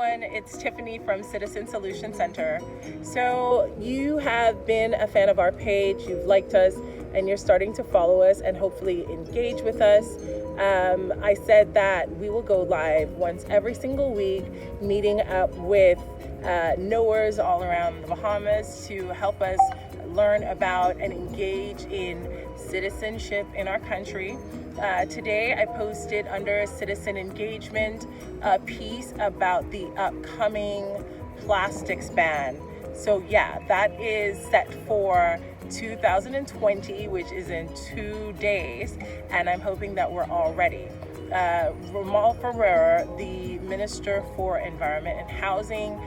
everyone, it's Tiffany from Citizen Solutions Center. So you have been a fan of our page, you've liked us, and you're starting to follow us and hopefully engage with us. I said that we will go live once every single week, meeting up with knowers all around the Bahamas to help us learn about and engage in citizenship in our country. Today I posted under citizen engagement a piece about the upcoming plastics ban. So yeah, that is set for 2020, which is in 2 days, and I'm hoping that we're all ready. Ramal Ferrer, the Minister for Environment and Housing,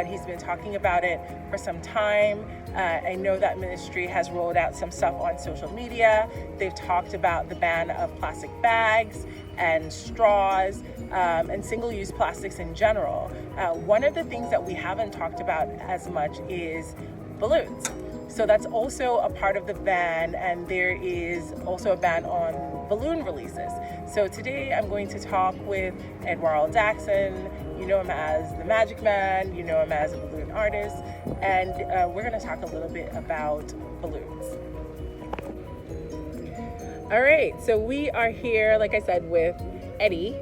he's been talking about it for some time. I know that ministry has rolled out some stuff on social media. They've talked about the ban of plastic bags and straws and single-use plastics in general. One of the things that we haven't talked about as much is balloons. So that's also a part of the ban, and there is also a ban on balloon releases. So today I'm going to talk with Eduardo Jackson. You know him as the Magic Man, you know him as a balloon artist, and we're going to talk a little bit about balloons. All right, so we are here, like I said, with Eddie,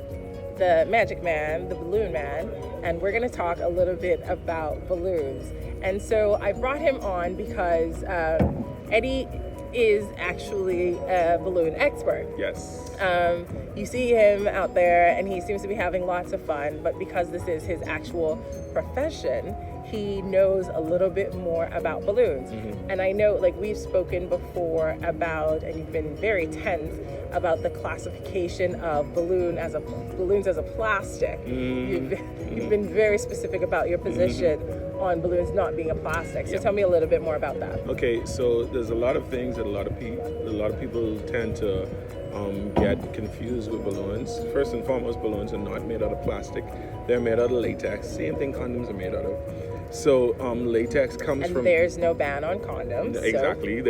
the Magic Man, the Balloon Man, and we're going to talk a little bit about balloons. And so I brought him on because Eddie is actually a balloon expert. Yes. You see him out there and he seems to be having lots of fun, but because this is his actual profession, he knows a little bit more about balloons. Mm-hmm. And I know, like, we've spoken before about, and you've been very tense about the classification of balloons as a plastic. Mm-hmm. You've been very specific about your position on balloons not being a plastic. So tell me a little bit more about that. Okay, so there's a lot of things that a lot of people tend to get confused with balloons. First and foremost, balloons are not made out of plastic. They're made out of latex. Same thing condoms are made out of. So latex comes from... And there's no ban on condoms. Exactly.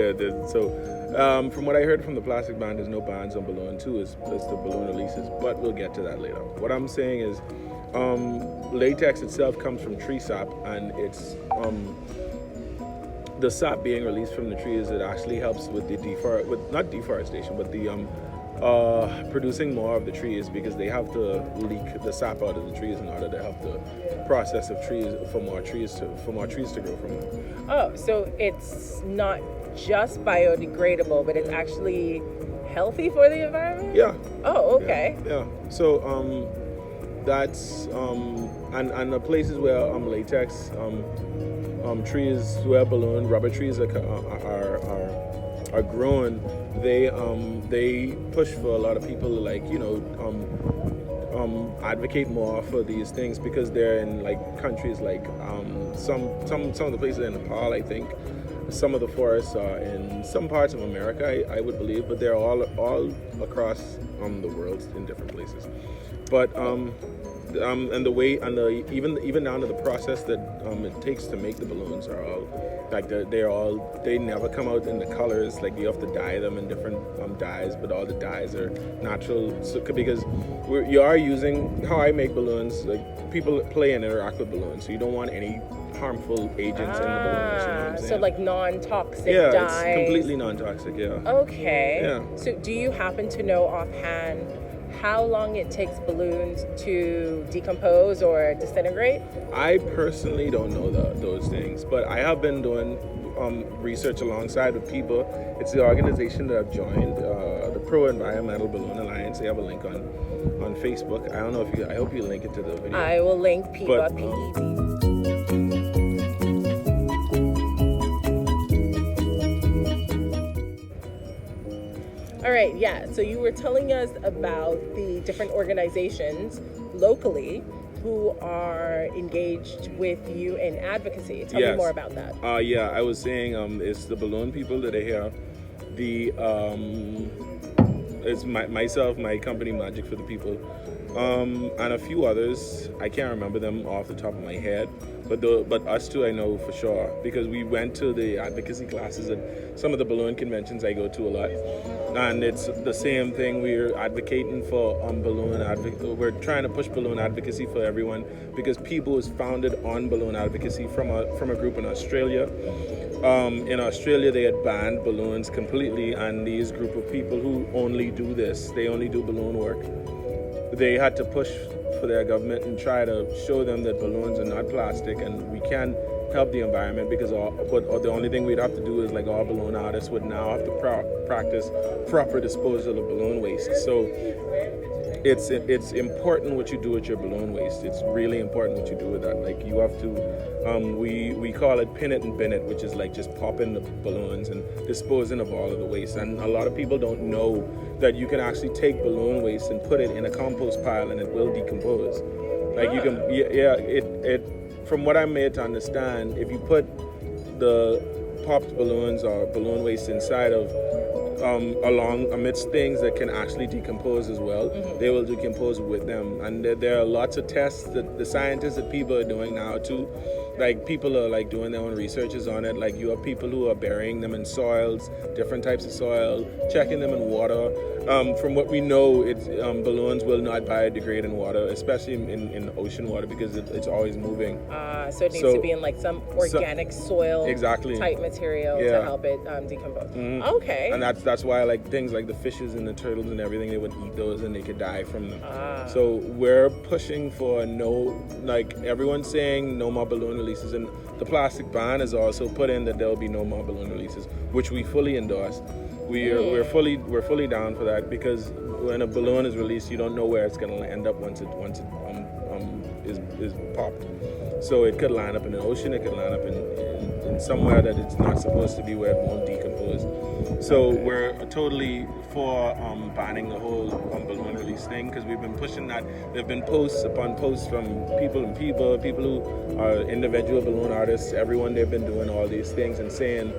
So from what I heard from the plastic ban, there's no bans on balloon too. It's the balloon releases, but we'll get to that later. What I'm saying is latex itself comes from tree sap, and it's the sap being released from the trees. It actually helps with not deforestation, but the producing more of the trees, because they have to leak the sap out of the trees in order to help the process of trees for more trees to grow from them. Oh, so it's not just biodegradable, but it's actually healthy for the environment? Yeah. Oh, okay. Yeah. So that's and the places where latex trees, where rubber trees are grown, they push for a lot of people to advocate more for these things, because they're in like countries like some of the places in Nepal, I think. Some of the forests are in some parts of America, I would believe, but they're all across the world in different places. But and the way and even down to the process that it takes to make the balloons are all like they never come out in the colors. Like, you have to dye them in different dyes, but all the dyes are natural. So because you are using how I make balloons, like, people play and interact with balloons, so you don't want any harmful agents in the balloons. You know what I'm saying? So like non-toxic dyes. Yeah, it's completely non-toxic. Yeah. Okay. Yeah. So do you happen to know offhand how long it takes balloons to decompose or disintegrate? I personally don't know those things, but I have been doing research alongside with people. It's the organization that I've joined, the Pro Environmental Balloon Alliance. They have a link on Facebook. I don't know I hope you link it to the video. I will link PEBA, PED. All right, yeah, so you were telling us about the different organizations locally who are engaged with you in advocacy. Tell me more about that. Yeah, I was saying it's the balloon people that are here, the it's myself, my company Magic for the People, and a few others. I can't remember them off the top of my head, but us two I know for sure because we went to the advocacy classes at some of the balloon conventions I go to a lot, and it's the same thing. We're advocating for We're trying to push balloon advocacy for everyone because People was founded on balloon advocacy from a group in Australia. In Australia, they had banned balloons completely, and these group of people who only do this, they only do balloon work. They had to push for their government and try to show them that balloons are not plastic and we can help the environment because the only thing we'd have to do is like all balloon artists would now have to practice proper disposal of balloon waste. So it's important what you do with your balloon waste. It's really important what you do with that. Like you have to, we call it pin it and bin it, which is like just popping the balloons and disposing of all of the waste. And a lot of people don't know that you can actually take balloon waste and put it in a compost pile and it will decompose. Like you can, from what I'm made to understand, if you put the popped balloons or balloon waste inside of amidst things that can actually decompose as well, they will decompose with them. And there are lots of tests that the scientists that people are doing now too. Like people are like doing their own researches on it. Like you have people who are burying them in soils, different types of soil, checking them in water. From what we know, balloons will not biodegrade in water, especially in ocean water because it's always moving. So it needs to be in like some organic soil type material to help it decompose. Okay. And that's why like things like the fishes and the turtles and everything, they would eat those and they could die from them. So we're pushing for everyone's saying no more balloon releases, and the plastic ban is also put in that there will be no more balloon releases, which we fully endorse. We're fully down for that because when a balloon is released, you don't know where it's going to end up once it is popped. So it could land up in the ocean, it could land up in somewhere that it's not supposed to be where it won't decompose. So we're totally for banning the whole balloon release thing because we've been pushing that. There have been posts upon posts from people who are individual balloon artists, everyone. They've been doing all these things and saying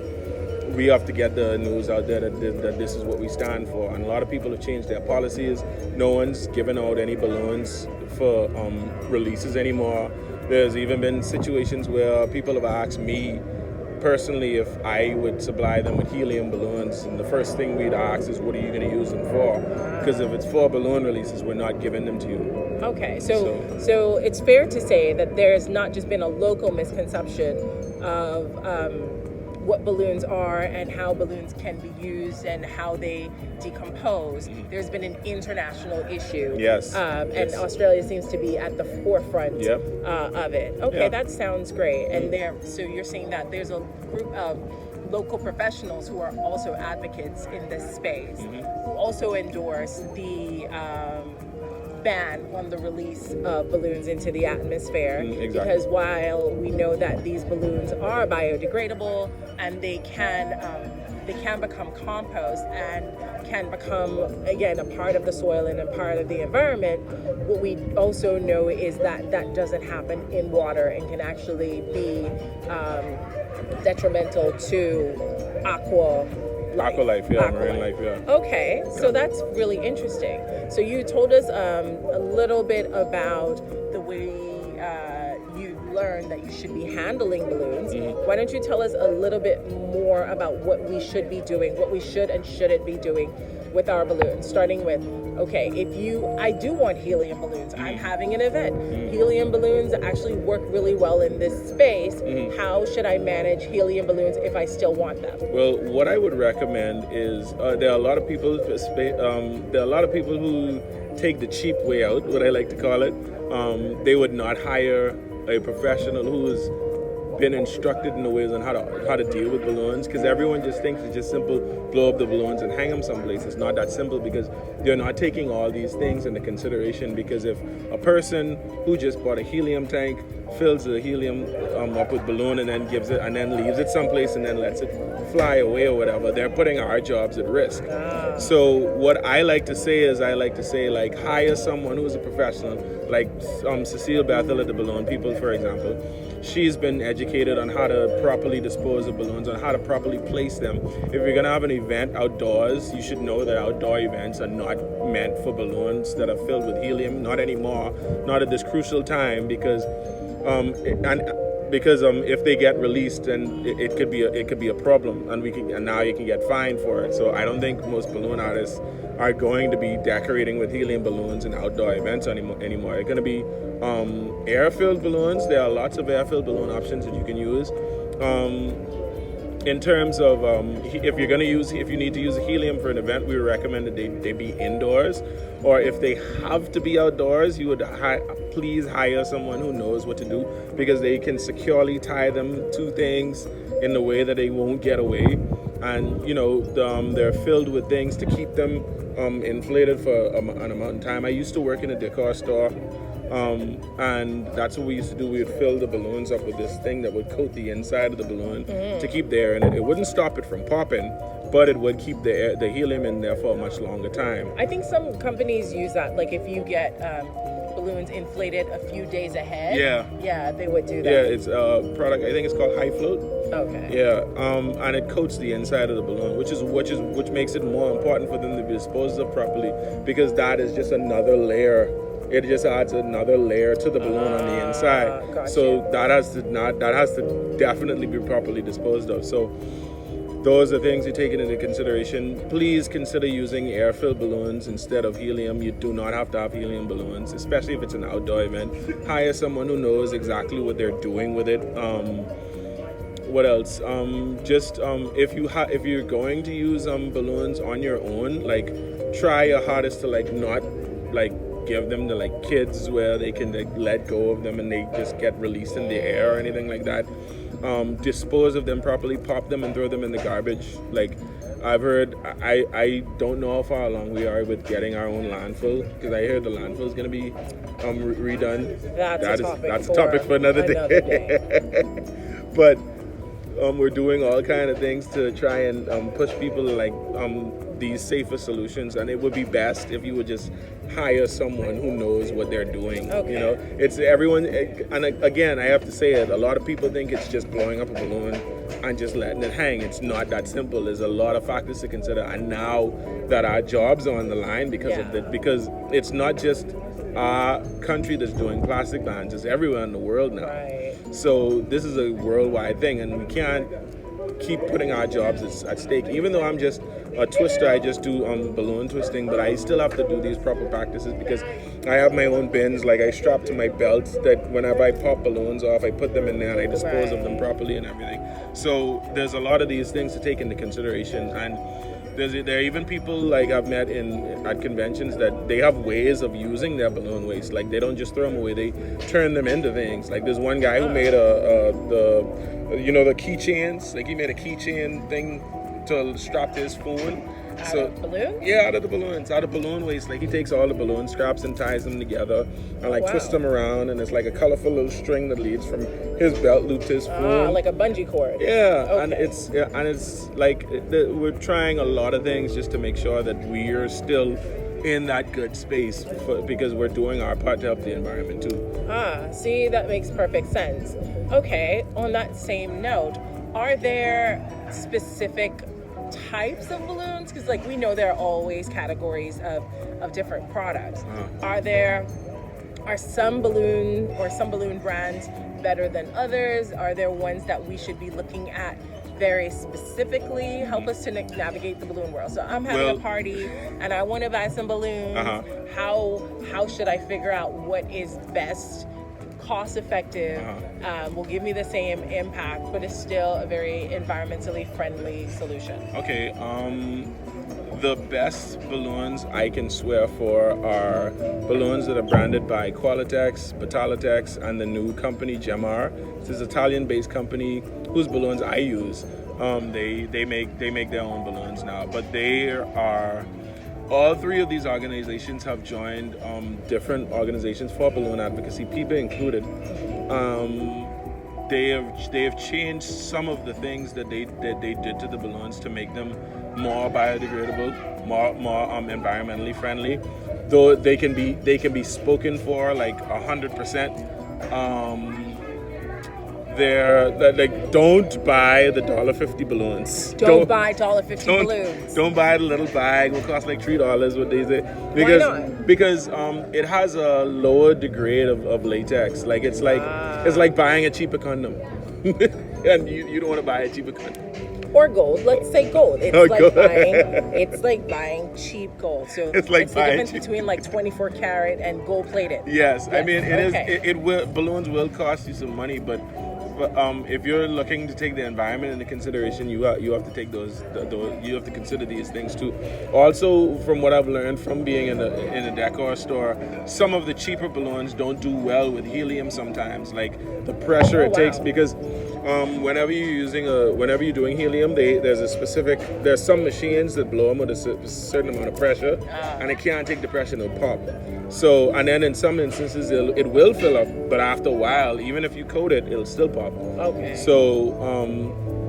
we have to get the news out there that this is what we stand for. And a lot of people have changed their policies. No one's giving out any balloons for releases anymore. There's even been situations where people have asked me personally if I would supply them with helium balloons, and the first thing we'd ask is what are you going to use them for? Because if it's for balloon releases, we're not giving them to you. Okay, so it's fair to say that there's not just been a local misconception of what balloons are and how balloons can be used and how they decompose. There's been an international issue. Yes. And Australia seems to be at the forefront of it. Okay, that sounds great. And so you're saying that there's a group of local professionals who are also advocates in this space, who also endorse the ban on the release of balloons into the atmosphere, because while we know that these balloons are biodegradable and they can become compost and can become again a part of the soil and a part of the environment, what we also know is that that doesn't happen in water and can actually be detrimental to aqua life, marine life, Okay, so that's really interesting. So you told us a little bit about the way you learned that you should be handling balloons. Why don't you tell us a little bit more about what we should be doing, what we should and shouldn't be doing with our balloons, starting with, okay, I do want helium balloons. I'm having an event. Helium balloons actually work really well in this space. How should I manage helium balloons if I still want them? Well, what I would recommend is there are a lot of people. There are a lot of people who take the cheap way out, what I like to call it. They would not hire a professional who's been instructed in the ways on how to deal with balloons, because everyone just thinks it's just simple, blow up the balloons and hang them someplace. It's not that simple because they're not taking all these things into consideration. Because if a person who just bought a helium tank fills the helium up with balloon and then gives it and then leaves it someplace and then lets it fly away or whatever, they're putting our jobs at risk. So what I like to say is like hire someone who's a professional, like Cecile Bethel at the Balloon People, for example. She's been educated educated on how to properly dispose of balloons, on how to properly place them. If you're gonna have an event outdoors, you should know that outdoor events are not meant for balloons that are filled with helium. Not anymore. Not at this crucial time, because if they get released, then it could be a problem, and now you can get fined for it. So I don't think most balloon artists are going to be decorating with helium balloons in outdoor events anymore. They're going to be air-filled balloons. There are lots of air-filled balloon options that you can use. In terms of if you need to use helium for an event, we recommend that they be indoors, or if they have to be outdoors, you would please hire someone who knows what to do, because they can securely tie them to things in the way that they won't get away. And they're filled with things to keep them inflated for an amount of time. I used to work in a decor store, and that's what we used to do. We would fill the balloons up with this thing that would coat the inside of the balloon to keep the air in it. It wouldn't stop it from popping, but it would keep the helium in there for a much longer time. I think some companies use that, like if you get balloons inflated a few days ahead. Yeah, they would do that. Yeah, it's a product, I think it's called High Float. Okay. Yeah, and it coats the inside of the balloon, which makes it more important for them to be disposed of properly, because that is just another layer. It just adds another layer to the balloon on the inside. Gotcha. So that has to definitely be properly disposed of. So those are things you're taking into consideration. Please consider using air-filled balloons instead of helium. You do not have to have helium balloons, especially if it's an outdoor event. Hire someone who knows exactly what they're doing with it. What else? If you're going to use balloons on your own, try your hardest to not give them to kids where they can let go of them and they just get released in the air or anything like that. Dispose of them properly, pop them and throw them in the garbage. I've heard, I don't know how far along we are with getting our own landfill, because I heard the landfill is going to be redone. That's a topic for another day. But we're doing all kind of things to try and push people to these safer solutions, and it would be best if you would just hire someone who knows what they're doing. Okay. It's everyone, and again, I have to say it, a lot of people think it's just blowing up a balloon and just letting it hang. It's not that simple. There's a lot of factors to consider, and now that our jobs are on the line because it's not just our country that's doing plastic bans, it's everywhere in the world now. Right. So this is a worldwide thing, and we can't keep putting our jobs at stake. Even though I'm just a twister, I just do balloon twisting, but I still have to do these proper practices because I have my own bins. I strap to my belt that whenever I pop balloons off, I put them in there and I dispose of them properly and everything. So there's a lot of these things to take into consideration, and there are even people I've met at conventions that they have ways of using their balloon waste. They don't just throw them away; they turn them into things. There's one guy who made the keychains. He made a keychain thing to strap to his phone. Out of balloons? Yeah, out of the balloons, out of balloon waste. He takes all the balloon scraps and ties them together and twists them around, and it's a colorful little string that leads from his belt loop to his phone. Like a bungee cord. Yeah, okay. and it's we're trying a lot of things just to make sure that we are still in that good space because we're doing our part to help the environment too. See, that makes perfect sense. Okay, on that same note, are there specific types of balloons? Because we know there are always categories of different products. Are some balloon brands better than others? Are there ones that we should be looking at very specifically? Help us to navigate the balloon world. So I'm having a party and I want to buy some balloons. How should I figure out what is best, cost effective, will give me the same impact, but is still a very environmentally friendly solution? Okay, the best balloons I can swear for are balloons that are branded by Qualitex, Batalitex, and the new company Gemar. It's an Italian-based company whose balloons I use. They make their own balloons now, but all three of these organizations have joined different organizations for balloon advocacy, PIBA included. They have changed some of the things that they did to the balloons to make them more biodegradable, more environmentally friendly. Though they can be spoken for 100%. like, don't buy the $1.50 balloons. Don't buy $1.50 balloons. Don't buy the little bag. It will cost like $3. What they say? Why not? Because it has a lower degree of latex. Like it's like buying a cheaper condom, and you don't want to buy a cheaper condom. Or gold. Let's say gold. It's like buying cheap gold. So it's like the difference between like 24 karat and gold plated. Yes, I mean it will, balloons will cost you some money, but if you're looking to take the environment into consideration, you have to take those you have to consider these things too. Also, from what I've learned from being in a decor store, some of the cheaper balloons don't do well with helium sometimes, like the pressure it takes, because whenever you're doing helium, there's some machines that blow them with a certain amount of pressure, and it can't take the pressure to pop. So, and then in some instances it will fill up, but after a while, even if you coat it, it'll still pop. Okay. So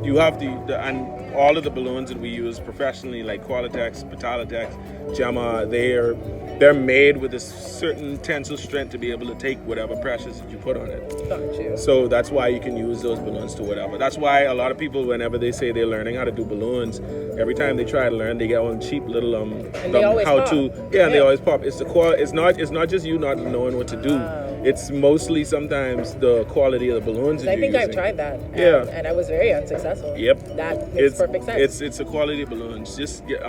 you have and all of the balloons that we use professionally, like Qualitex, Petaletex, Gemma, they're made with a certain tensile strength to be able to take whatever pressures that you put on it. Got you. So that's why you can use those balloons to whatever. That's why a lot of people, whenever they say they're learning how to do balloons, every time they try to learn, they get one cheap little and they always pop. And they always pop. It's not just you not knowing what to do. It's mostly sometimes the quality of the balloons. I think I've tried that. And I was very unsuccessful. Yep. That makes perfect sense. It's a quality of balloons. Just get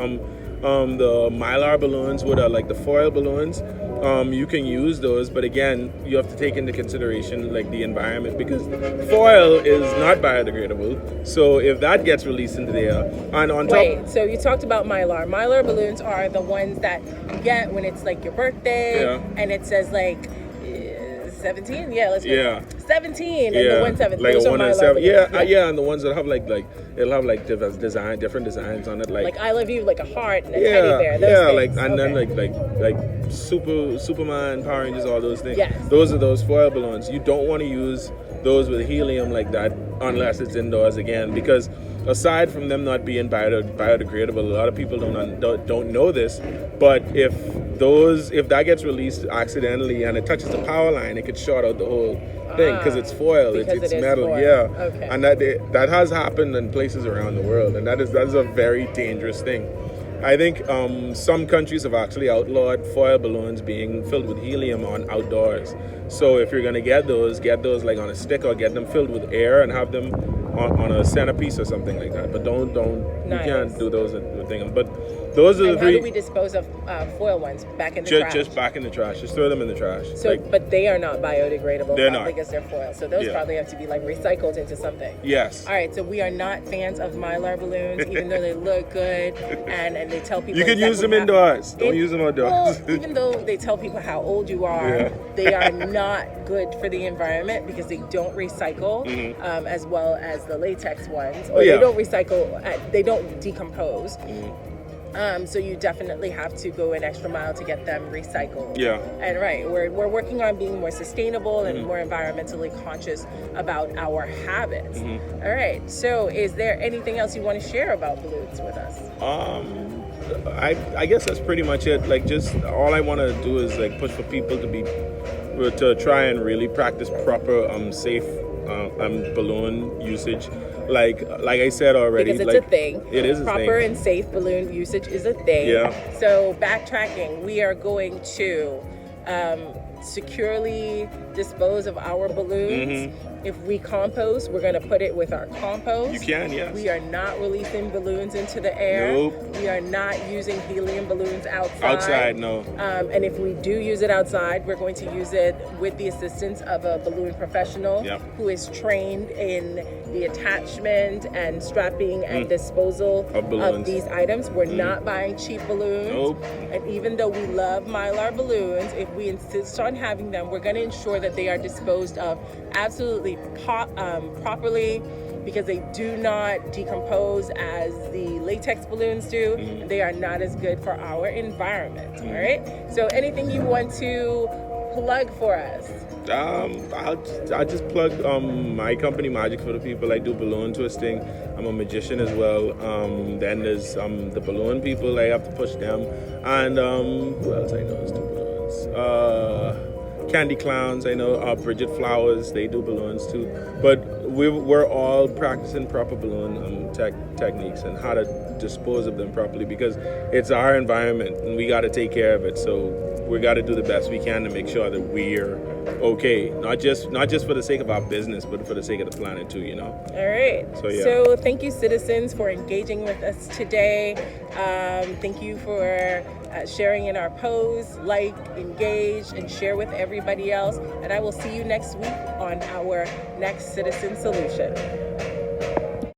the Mylar balloons, what are like the foil balloons, you can use those, but again, you have to take into consideration like the environment, because foil is not biodegradable. So if that gets released into the air, and on top. So you talked about Mylar. Mylar balloons are the ones that you get when it's like your birthday, and it says like 17. Yeah, let's go. 17 and the 1/7. Like those a are 1 and Mylar 7. balloons. Yeah, and the ones that have like it'll have like different designs on it, like I love you, like a heart and a teddy bear. Those things. Then like Superman, Power Rangers, all those things. Yes. Those are those foil balloons. You don't want to use those with helium like that unless it's indoors again, because aside from them not being biodegradable, a lot of people don't know this, but if that gets released accidentally and it touches the power line, it could short out the whole thing, because it's foil, it's metal. Foil. Yeah. Okay. And that has happened in places around the world, and that is a very dangerous thing. I think some countries have actually outlawed foil balloons being filled with helium on outdoors. So if you're gonna get those like on a stick, or get them filled with air and have them on a centerpiece or something like that. But don't you can't do those with things. But those are the three. How do we dispose of foil ones? Back in the trash? Just back in the trash. Just throw them in the trash. So, but they are not biodegradable. They're not, because they're foil. So those probably have to be like recycled into something. Yes. All right. So we are not fans of Mylar balloons, even though they look good and they tell people you can use them indoors. Don't use them outdoors. Well, even though they tell people how old you are, they are not good for the environment because they don't recycle as well as the latex ones, or they don't recycle. They don't decompose. So you definitely have to go an extra mile to get them recycled. Yeah. And we're working on being more sustainable and more environmentally conscious about our habits. All right. So is there anything else you want to share about balloons with us? I guess that's pretty much it. Like, just all I want to do is like push for people to try and really practice proper safe balloon usage. Like I said already, because it's a thing. It is a thing. Proper and safe balloon usage is a thing. Yeah. So backtracking, we are going to securely dispose of our balloons. If we compost, we're going to put it with our compost. You can, yes. We are not releasing balloons into the air. Nope. We are not using helium balloons outside. Outside, no. And if we do use it outside, we're going to use it with the assistance of a balloon professional who is trained in the attachment and strapping and disposal of these items. We're not buying cheap balloons. Nope. And even though we love Mylar balloons, if we insist on having them, we're going to ensure that they are disposed of absolutely properly, because they do not decompose as the latex balloons do. They are not as good for our environment. All right. So anything you want to plug for us? I'll just plug my company, Magic for the People. I do balloon twisting. I'm a magician as well. Then there's the balloon people. I have to push them. And who else I know is do balloons? Candy Clowns, I know. Bridget Flowers, they do balloons too. But we're all practicing proper balloon techniques and how to dispose of them properly, because it's our environment and we got to take care of it. So we got to do the best we can to make sure that we're okay, not just for the sake of our business, but for the sake of the planet too. All right. So, yeah. So thank you, citizens, for engaging with us today. Thank you for sharing in our posts, engage, and share with everybody else. And I will see you next week on our next Citizen Solution.